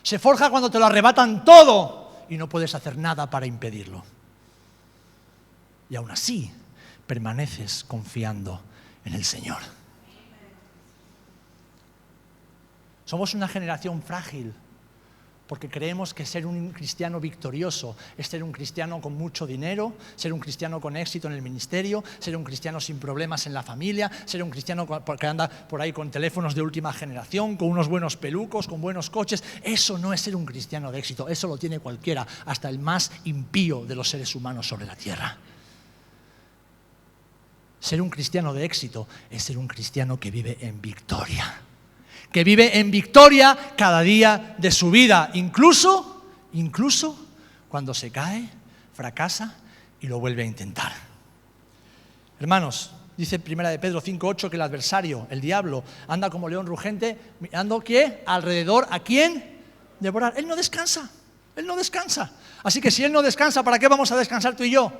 Se forja cuando te lo arrebatan todo y no puedes hacer nada para impedirlo. Y aún así, permaneces confiando en el Señor. Somos una generación frágil porque creemos que ser un cristiano victorioso es ser un cristiano con mucho dinero, ser un cristiano con éxito en el ministerio, ser un cristiano sin problemas en la familia, ser un cristiano que anda por ahí con teléfonos de última generación, con unos buenos pelucos, con buenos coches. Eso no es ser un cristiano de éxito, eso lo tiene cualquiera, hasta el más impío de los seres humanos sobre la tierra. Ser un cristiano de éxito es ser un cristiano que vive en victoria. Que vive en victoria cada día de su vida, incluso cuando se cae, fracasa y lo vuelve a intentar. Hermanos, dice 1 de Pedro 5:8 que el adversario, el diablo, anda como león rugente, mirando ¿qué? Alrededor, ¿a quién? Devorar. Él no descansa. Así que si Él no descansa, ¿para qué vamos a descansar tú y yo?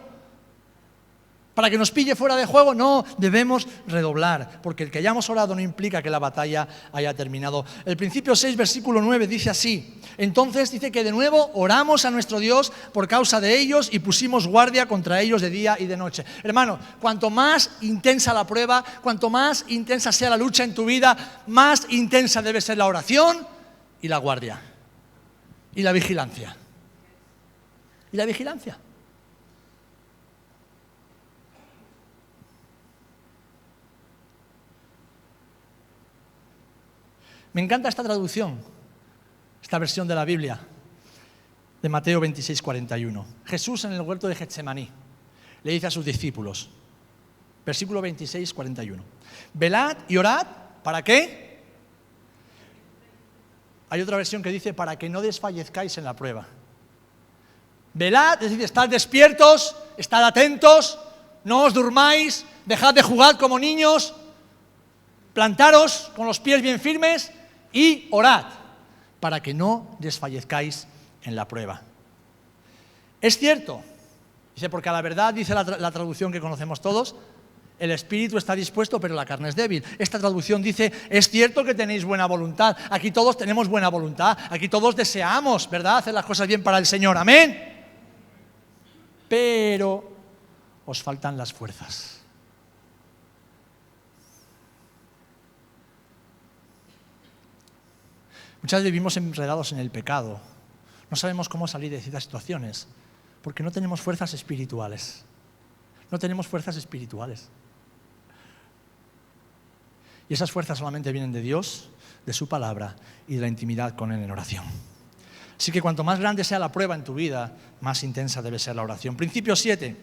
¿Para que nos pille fuera de juego? No, debemos redoblar, porque el que hayamos orado no implica que la batalla haya terminado. El principio 6, versículo 9 dice así: entonces dice que de nuevo oramos a nuestro Dios por causa de ellos y pusimos guardia contra ellos de día y de noche. Hermano, cuanto más intensa la prueba, cuanto más intensa sea la lucha en tu vida, más intensa debe ser la oración y la guardia y la vigilancia. Me encanta esta traducción, esta versión de la Biblia, de Mateo 26:41. Jesús en el huerto de Getsemaní le dice a sus discípulos, versículo 26:41, velad y orad, ¿para qué? Hay otra versión que dice, para que no desfallezcáis en la prueba. Velad, es decir, estad despiertos, estad atentos, no os durmáis, dejad de jugar como niños, plantaros con los pies bien firmes y orad para que no desfallezcáis en la prueba. Es cierto, dice, porque a la verdad, dice la traducción que conocemos todos, el espíritu está dispuesto pero la carne es débil. Esta traducción dice, es cierto que tenéis buena voluntad. Aquí todos tenemos buena voluntad, aquí todos deseamos, ¿verdad?, hacer las cosas bien para el Señor, amén. Pero os faltan las fuerzas. Muchas veces vivimos enredados en el pecado. No sabemos cómo salir de ciertas situaciones porque no tenemos fuerzas espirituales. Y esas fuerzas solamente vienen de Dios, de su palabra y de la intimidad con Él en oración. Así que cuanto más grande sea la prueba en tu vida, más intensa debe ser la oración. Principio 7.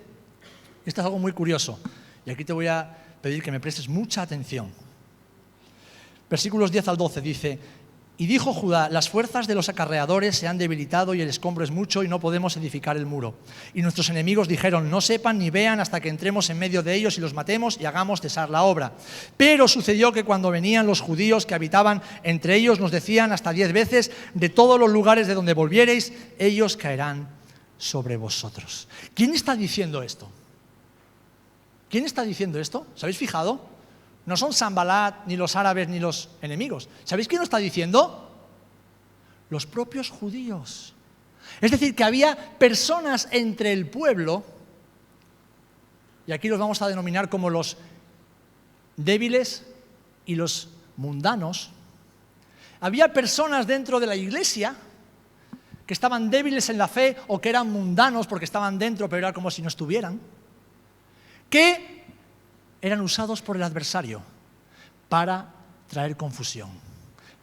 Esto es algo muy curioso. Y aquí te voy a pedir que me prestes mucha atención. Versículos 10 al 12 dice: y dijo Judá, las fuerzas de los acarreadores se han debilitado y el escombro es mucho y no podemos edificar el muro. Y nuestros enemigos dijeron, no sepan ni vean hasta que entremos en medio de ellos y los matemos y hagamos cesar la obra. Pero sucedió que cuando venían los judíos que habitaban entre ellos, nos decían hasta 10 veces, de todos los lugares de donde volviereis, ellos caerán sobre vosotros. ¿Quién está diciendo esto? ¿Sabéis fijado? No son Sanbalat, ni los árabes, ni los enemigos. ¿Sabéis quién lo está diciendo? Los propios judíos. Es decir, que había personas entre el pueblo, y aquí los vamos a denominar como los débiles y los mundanos. Había personas dentro de la iglesia que estaban débiles en la fe o que eran mundanos porque estaban dentro, pero era como si no estuvieran, que eran usados por el adversario para traer confusión,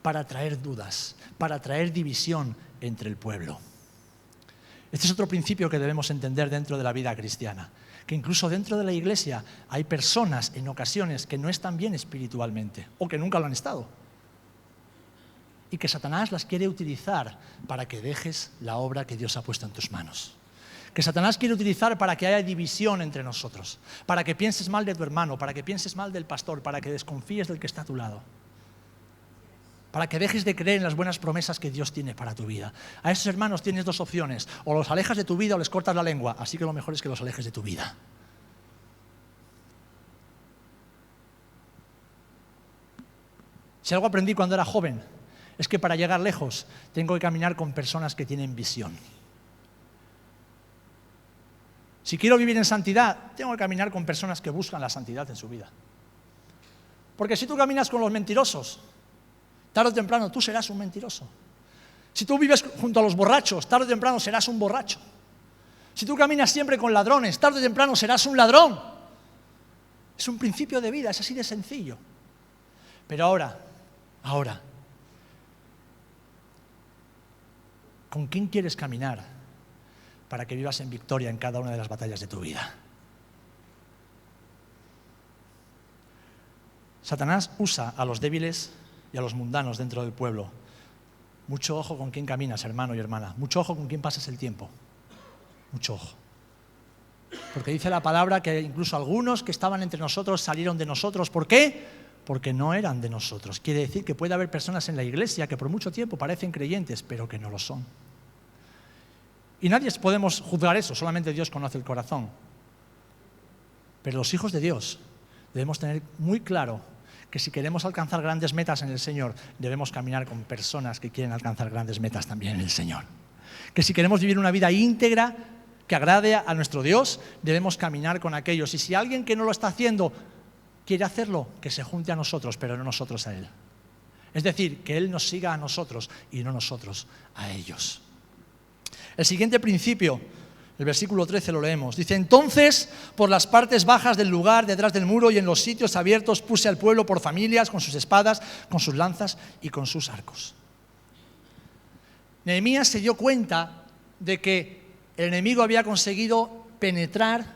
para traer dudas, para traer división entre el pueblo. Este es otro principio que debemos entender dentro de la vida cristiana, que incluso dentro de la iglesia hay personas en ocasiones que no están bien espiritualmente o que nunca lo han estado y que Satanás las quiere utilizar para que dejes la obra que Dios ha puesto en tus manos. Que Satanás quiere utilizar para que haya división entre nosotros, para que pienses mal de tu hermano, para que pienses mal del pastor, para que desconfíes del que está a tu lado, para que dejes de creer en las buenas promesas que Dios tiene para tu vida. A esos hermanos tienes dos opciones: o los alejas de tu vida o les cortas la lengua, así que lo mejor es que los alejes de tu vida. Si algo aprendí cuando era joven, Es que para llegar lejos tengo que caminar con personas que tienen visión. Si quiero vivir en santidad, tengo que caminar con personas que buscan la santidad en su vida. Porque si tú caminas con los mentirosos, tarde o temprano tú serás un mentiroso. Si tú vives junto a los borrachos, tarde o temprano serás un borracho. Si tú caminas siempre con ladrones, tarde o temprano serás un ladrón. Es un principio de vida, es así de sencillo. Pero ahora, ¿con quién quieres caminar para que vivas en victoria en cada una de las batallas de tu vida? Satanás usa a los débiles y a los mundanos dentro del pueblo. Mucho ojo con quién caminas, hermano y hermana. Mucho ojo con quién pasas el tiempo. Mucho ojo. Porque dice la palabra que incluso algunos que estaban entre nosotros salieron de nosotros. ¿Por qué? Porque no eran de nosotros. Quiere decir que puede haber personas en la iglesia que por mucho tiempo parecen creyentes, pero que no lo son. Y nadie podemos juzgar eso, solamente Dios conoce el corazón. Pero los hijos de Dios debemos tener muy claro que si queremos alcanzar grandes metas en el Señor, debemos caminar con personas que quieren alcanzar grandes metas también en el Señor. Que si queremos vivir una vida íntegra, que agrade a nuestro Dios, debemos caminar con aquellos. Y si alguien que no lo está haciendo quiere hacerlo, que se junte a nosotros, pero no nosotros a Él. Es decir, que Él nos siga a nosotros y no nosotros a ellos. El siguiente principio, el versículo 13 lo leemos. Dice, entonces, por las partes bajas del lugar, detrás del muro y en los sitios abiertos, puse al pueblo por familias, con sus espadas, con sus lanzas y con sus arcos. Nehemías se dio cuenta de que el enemigo había conseguido penetrar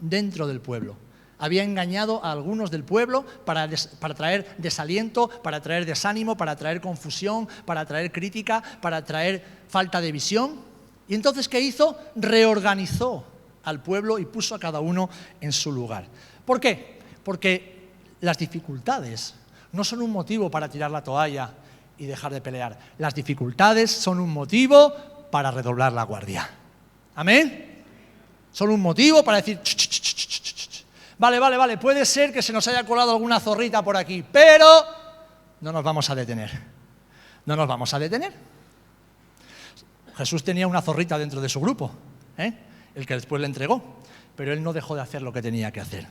dentro del pueblo. Había engañado a algunos del pueblo para traer desaliento, para traer desánimo, para traer confusión, para traer crítica, para traer falta de visión. Y entonces, ¿qué hizo? Reorganizó al pueblo y puso a cada uno en su lugar. ¿Por qué? Porque las dificultades no son un motivo para tirar la toalla y dejar de pelear. Las dificultades son un motivo para redoblar la guardia. ¿Amén? Son un motivo para decir, vale, puede ser que se nos haya colado alguna zorrita por aquí, pero no nos vamos a detener. No nos vamos a detener. Jesús tenía una zorrita dentro de su grupo, el que después le entregó, pero él no dejó de hacer lo que tenía que hacer.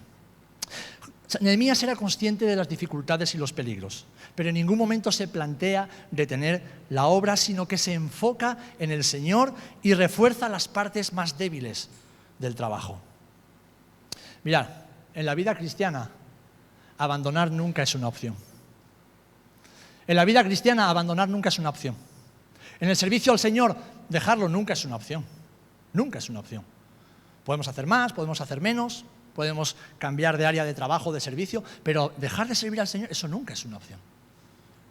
Nehemías era consciente de las dificultades y los peligros, pero en ningún momento se plantea detener la obra, sino que se enfoca en el Señor y refuerza las partes más débiles del trabajo. Mirad, en la vida cristiana, abandonar nunca es una opción. En la vida cristiana, abandonar nunca es una opción. En el servicio al Señor, dejarlo nunca es una opción. Nunca es una opción. Podemos hacer más, podemos hacer menos, podemos cambiar de área de trabajo, de servicio, pero dejar de servir al Señor, eso nunca es una opción.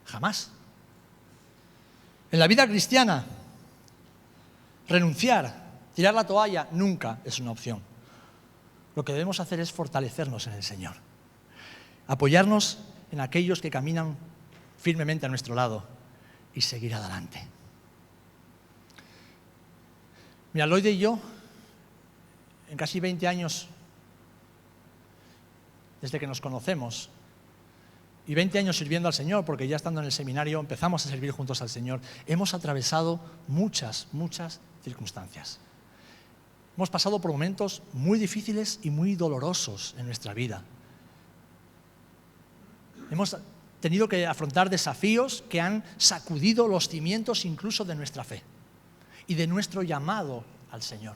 Jamás. En la vida cristiana, renunciar, tirar la toalla, nunca es una opción. Lo que debemos hacer es fortalecernos en el Señor. Apoyarnos en aquellos que caminan firmemente a nuestro lado y seguir adelante. Mira, Lloyd y yo, en casi 20 años desde que nos conocemos, y 20 años sirviendo al Señor, porque ya estando en el seminario empezamos a servir juntos al Señor, hemos atravesado muchas circunstancias. Hemos pasado por momentos muy difíciles y muy dolorosos en nuestra vida. Hemos tenido que afrontar desafíos que han sacudido los cimientos incluso de nuestra fe y de nuestro llamado al Señor.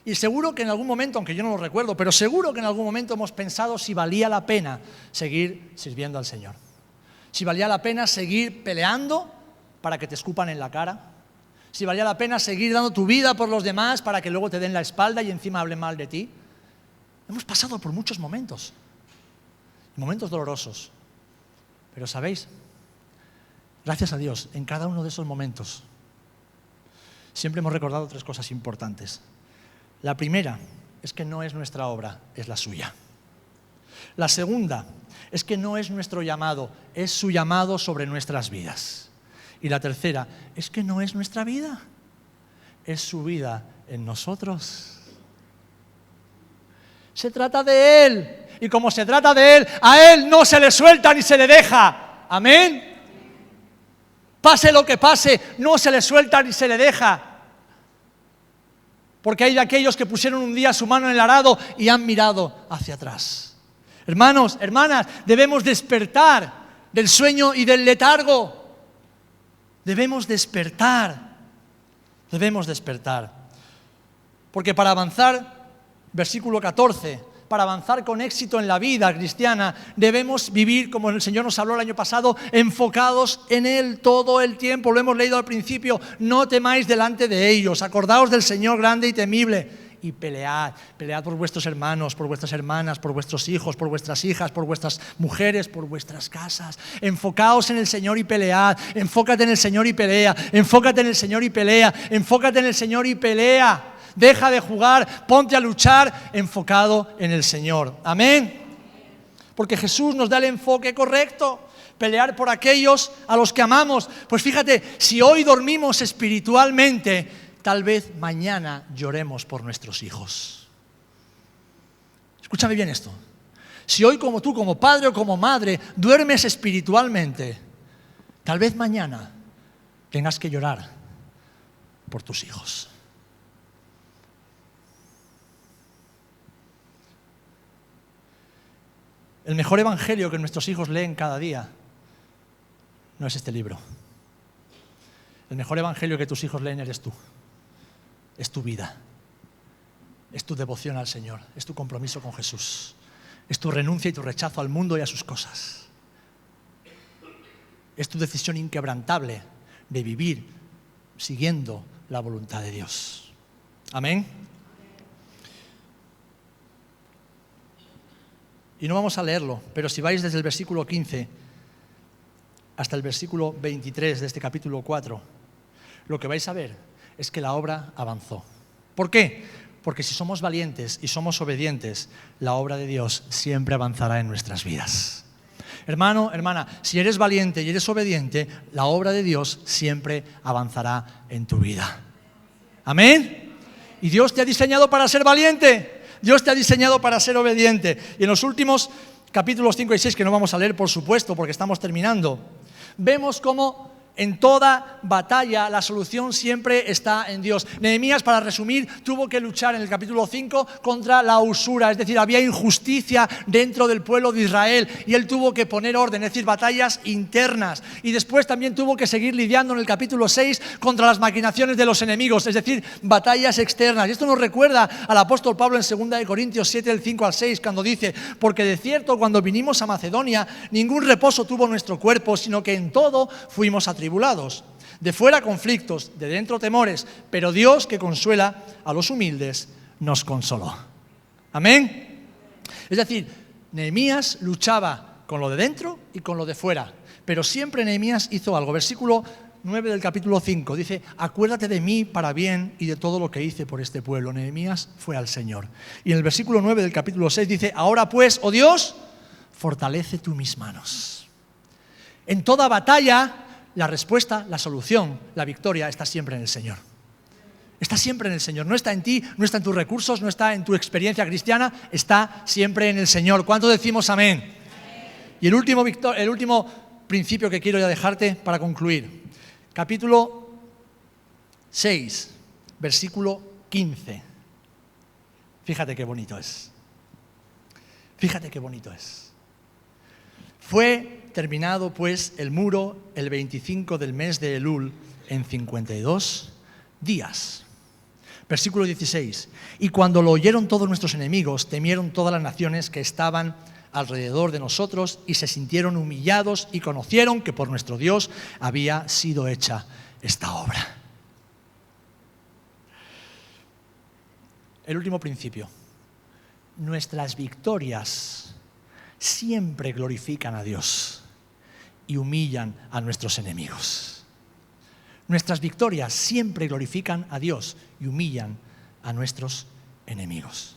Y seguro que en algún momento, aunque yo no lo recuerdo, pero seguro que en algún momento hemos pensado si valía la pena seguir sirviendo al Señor. Si valía la pena seguir peleando para que te escupan en la cara. Si valía la pena seguir dando tu vida por los demás para que luego te den la espalda y encima hablen mal de ti. Hemos pasado por muchos momentos dolorosos. Pero ¿sabéis? Gracias a Dios, en cada uno de esos momentos siempre hemos recordado 3 cosas importantes. La primera es que no es nuestra obra, es la suya. La segunda es que no es nuestro llamado, es su llamado sobre nuestras vidas. Y la tercera es que no es nuestra vida, es su vida en nosotros. Se trata de Él. Y como se trata de Él, a Él no se le suelta ni se le deja. Amén. Pase lo que pase, no se le suelta ni se le deja. Porque hay de aquellos que pusieron un día su mano en el arado y han mirado hacia atrás. Hermanos, hermanas, debemos despertar del sueño y del letargo. Debemos despertar. Debemos despertar. Porque para avanzar, versículo 14, para avanzar con éxito en la vida cristiana, debemos vivir, como el Señor nos habló el año pasado, enfocados en Él todo el tiempo. Lo hemos leído al principio, no temáis delante de ellos, acordaos del Señor grande y temible. Y pelead por vuestros hermanos, por vuestras hermanas, por vuestros hijos, por vuestras hijas, por vuestras mujeres, por vuestras casas. Enfocaos en el Señor y pelead, enfócate en el Señor y pelea, enfócate en el Señor y pelea, enfócate en el Señor y pelea. Deja de jugar, ponte a luchar enfocado en el Señor. Amén. Porque Jesús nos da el enfoque correcto. Pelear por aquellos a los que amamos. Pues fíjate, si hoy dormimos espiritualmente, tal vez mañana lloremos por nuestros hijos. Escúchame bien esto. Si hoy como tú, como padre o como madre, duermes espiritualmente, tal vez mañana tengas que llorar por tus hijos. El mejor evangelio que nuestros hijos leen cada día no es este libro. El mejor evangelio que tus hijos leen eres tú. Es tu vida. Es tu devoción al Señor. Es tu compromiso con Jesús. Es tu renuncia y tu rechazo al mundo y a sus cosas. Es tu decisión inquebrantable de vivir siguiendo la voluntad de Dios. Amén. Y no vamos a leerlo, pero si vais desde el versículo 15 hasta el versículo 23 de este capítulo 4, lo que vais a ver es que la obra avanzó. ¿Por qué? Porque si somos valientes y somos obedientes, la obra de Dios siempre avanzará en nuestras vidas. Hermano, hermana, si eres valiente y eres obediente, la obra de Dios siempre avanzará en tu vida. ¿Amén? Y Dios te ha diseñado para ser valiente. Dios te ha diseñado para ser obediente. Y en los últimos capítulos 5 y 6, que no vamos a leer, por supuesto, porque estamos terminando, vemos cómo en toda batalla la solución siempre está en Dios. Nehemías, para resumir, tuvo que luchar en el capítulo 5 contra la usura, es decir, había injusticia dentro del pueblo de Israel y él tuvo que poner orden, es decir, batallas internas. Y después también tuvo que seguir lidiando en el capítulo 6 contra las maquinaciones de los enemigos, es decir, batallas externas. Y esto nos recuerda al apóstol Pablo en 2 Corintios 7, del 5 al 6, cuando dice: porque de cierto, cuando vinimos a Macedonia, ningún reposo tuvo nuestro cuerpo, sino que en todo fuimos atribulados. De fuera conflictos, de dentro temores, pero Dios, que consuela a los humildes, nos consoló. Amén. Es decir, Nehemías luchaba con lo de dentro y con lo de fuera, pero siempre Nehemías hizo algo. Versículo 9 del capítulo 5 dice: acuérdate de mí para bien y de todo lo que hice por este pueblo. Nehemías fue al Señor. Y en el versículo 9 del capítulo 6 dice: ahora pues, oh Dios, fortalece tú mis manos. En toda batalla, la respuesta, la solución, la victoria está siempre en el Señor. Está siempre en el Señor. No está en ti, no está en tus recursos, no está en tu experiencia cristiana, está siempre en el Señor. ¿Cuánto decimos amén? Amén. Y el último principio que quiero ya dejarte para concluir. Capítulo 6, versículo 15. Fíjate qué bonito es. Fíjate qué bonito es. Fue terminado pues el muro el 25 del mes de Elul en 52 días. Versículo 16. Y cuando lo oyeron todos nuestros enemigos, temieron todas las naciones que estaban alrededor de nosotros y se sintieron humillados y conocieron que por nuestro Dios había sido hecha esta obra. El último principio. Nuestras victorias siempre glorifican a Dios y humillan a nuestros enemigos. Nuestras victorias siempre glorifican a Dios y humillan a nuestros enemigos.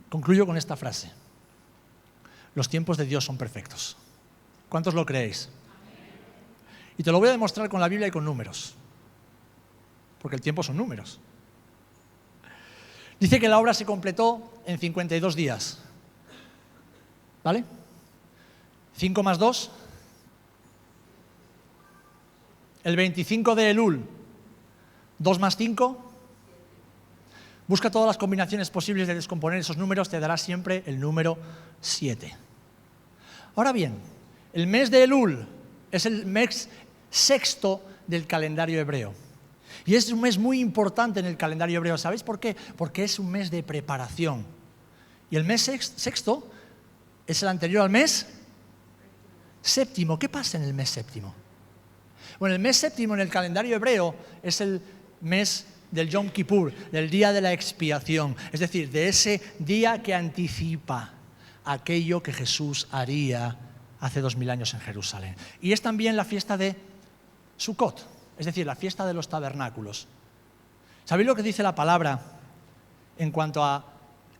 Concluyo con esta frase. Los tiempos de Dios son perfectos. ¿Cuántos lo creéis? Y te lo voy a demostrar con la Biblia y con números. Porque el tiempo son números. Dice que la obra se completó en 52 días. ¿Vale? 5 más 2. El 25 de Elul, 2 más 5. Busca todas las combinaciones posibles de descomponer esos números, te dará siempre el número 7. Ahora bien, el mes de Elul es el mes sexto del calendario hebreo. Y es un mes muy importante en el calendario hebreo. ¿Sabéis por qué? Porque es un mes de preparación. Y el mes sexto es el anterior al mes séptimo. ¿Qué pasa en el mes séptimo? Bueno, el mes séptimo en el calendario hebreo es el mes del Yom Kippur, del día de la expiación. Es decir, de ese día que anticipa aquello que Jesús haría hace 2000 años en Jerusalén. Y es también la fiesta de Sukkot, es decir, la fiesta de los tabernáculos. ¿Sabéis lo que dice la palabra en cuanto a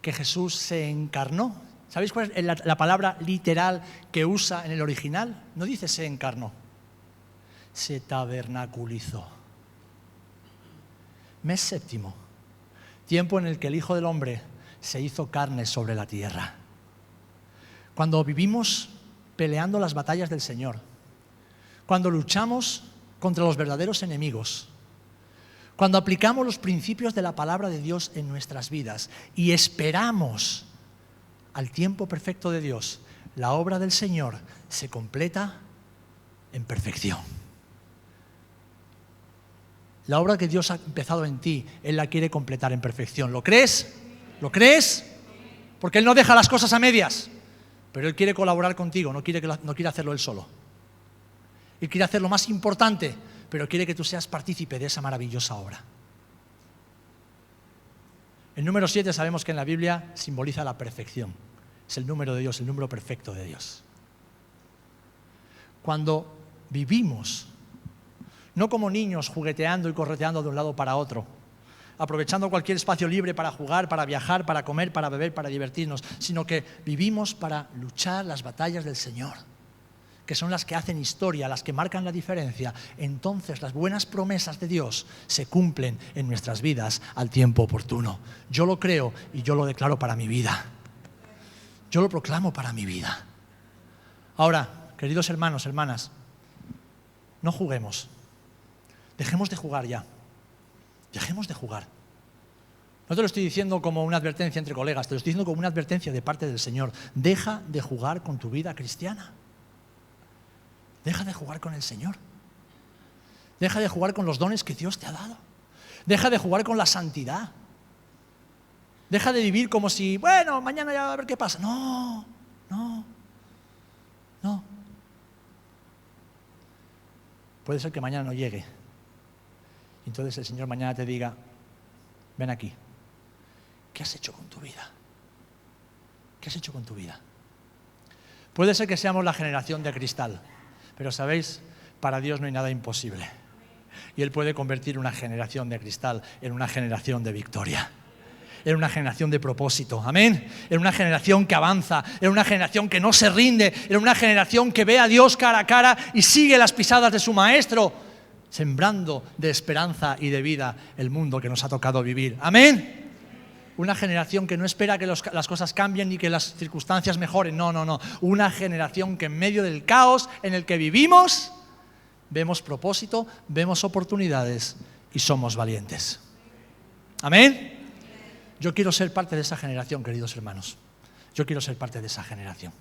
que Jesús se encarnó? ¿Sabéis cuál es la palabra literal que usa en el original? No dice se encarnó, se tabernaculizó. Mes séptimo, tiempo en el que el Hijo del Hombre se hizo carne sobre la tierra. Cuando vivimos peleando las batallas del Señor, cuando luchamos contra los verdaderos enemigos, cuando aplicamos los principios de la palabra de Dios en nuestras vidas y esperamos al tiempo perfecto de Dios, la obra del Señor se completa en perfección. La obra que Dios ha empezado en ti, Él la quiere completar en perfección. ¿Lo crees? ¿Lo crees? Porque Él no deja las cosas a medias, pero Él quiere colaborar contigo, no quiere hacerlo Él solo. Él quiere hacer lo más importante, pero quiere que tú seas partícipe de esa maravillosa obra. El número 7 sabemos que en la Biblia simboliza la perfección. Es el número de Dios, el número perfecto de Dios. Cuando vivimos, no como niños jugueteando y correteando de un lado para otro, aprovechando cualquier espacio libre para jugar, para viajar, para comer, para beber, para divertirnos, sino que vivimos para luchar las batallas del Señor, que son las que hacen historia, las que marcan la diferencia. Entonces las buenas promesas de Dios se cumplen en nuestras vidas al tiempo oportuno. Yo lo creo y yo lo declaro para mi vida. Yo lo proclamo para mi vida. Ahora, queridos hermanos, hermanas, no juguemos. Dejemos de jugar ya. Dejemos de jugar. No te lo estoy diciendo como una advertencia entre colegas, te lo estoy diciendo como una advertencia de parte del Señor. Deja de jugar con tu vida cristiana. Deja de jugar con el Señor. Deja de jugar con los dones que Dios te ha dado. Deja de jugar con la santidad. Deja de vivir como si, bueno, mañana ya a ver qué pasa. No. Puede ser que mañana no llegue. Entonces el Señor mañana te diga, ven aquí. ¿Qué has hecho con tu vida? ¿Qué has hecho con tu vida? Puede ser que seamos la generación de cristal, pero ¿sabéis? Para Dios no hay nada imposible. Y Él puede convertir una generación de cristal en una generación de victoria. En una generación de propósito, amén. En una generación que avanza, en una generación que no se rinde, en una generación que ve a Dios cara a cara y sigue las pisadas de su Maestro, sembrando de esperanza y de vida el mundo que nos ha tocado vivir, amén. Una generación que no espera que las cosas cambien ni que las circunstancias mejoren, no. Una generación que en medio del caos en el que vivimos, vemos propósito, vemos oportunidades y somos valientes, amén. Yo quiero ser parte de esa generación, queridos hermanos. Yo quiero ser parte de esa generación.